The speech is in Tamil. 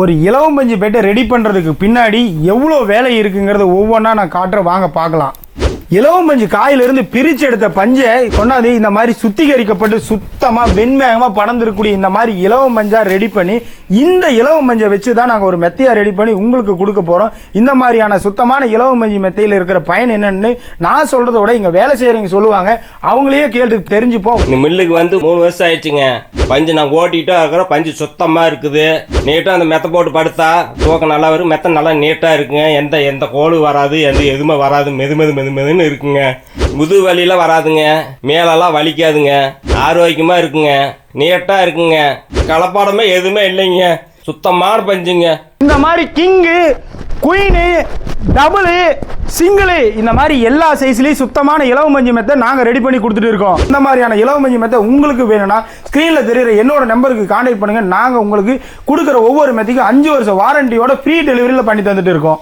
ஒரு இலவம்பஞ்சு பெட்டை ரெடி பண்ணுறதுக்கு பின்னாடி எவ்வளோ வேலை இருக்குங்கிறத ஒவ்வொன்றா நான் காட்டுறேன், வாங்க பார்க்கலாம். இலவம்பஞ்சு காயிலிருந்து பிரித்து எடுத்த பஞ்சை கொண்டாந்து இந்த மாதிரி சுத்திகரிக்கப்பட்டு சுத்தமாக வெண்மையமாக படர்ந்துருக்கூடிய இந்த மாதிரி இலவம்பஞ்சாக ரெடி பண்ணி இந்த இலவம்பஞ்சை வச்சு தான் நாங்கள் ஒரு மெத்தையாக ரெடி பண்ணி உங்களுக்கு கொடுக்க போகிறோம். இந்த மாதிரியான சுத்தமான இலவம்பஞ்சு மெத்தையில் இருக்கிற பயன் என்னன்னு நான் சொல்கிறத விட இங்கே வேலை செய்கிறவங்க சொல்லுவாங்க, அவங்களையே கேட்டு தெரிஞ்சுப்போம். இந்த மில்லுக்கு வந்து 3 வருஷம் ஆயிடுச்சுங்க. பஞ்சு நான் ஓட்டிகிட்டே இருக்கிற பஞ்சு சுத்தமாக இருக்குது. நீட்டாக அந்த மெத்தை போட்டு படுத்தா தூக்கம் நல்லா வரும். மெத்தை நல்லா நீட்டாக இருக்குங்க. எந்த கோடு வராது, எதுவுமே வராது. மெதுன்னு இருக்குங்க. முது வலியெல்லாம் வராதுங்க. மேலெல்லாம் வலிக்காதுங்க. ஆரோக்கியமாக இருக்குங்க. நீட்டாக இருக்குங்க. கலப்பாடமே எதுவுமே இல்லைங்க. சுத்தமான பஞ்சுங்க. இந்த மாதிரி கிங்கு, குயினு, டபுளு, சிங்கிளு இந்த மாதிரி எல்லா சைஸ்லேயும் சுத்தமான இலவம்பஞ்சு மெத்தை நாங்கள் ரெடி பண்ணி கொடுத்துட்டு இருக்கோம். இந்த மாதிரியான இலவம்பஞ்சு மெத்தை உங்களுக்கு வேணும்னா ஸ்க்ரீனில் தெரியுற என்னோட நம்பருக்கு கான்டாக்ட் பண்ணுங்கள். நாங்கள் உங்களுக்கு கொடுக்குற ஒவ்வொரு மெத்தைக்கும் 5 வருஷம் வாரண்டியோட ஃப்ரீ டெலிவரியில் பண்ணி தந்துட்டு இருக்கோம்.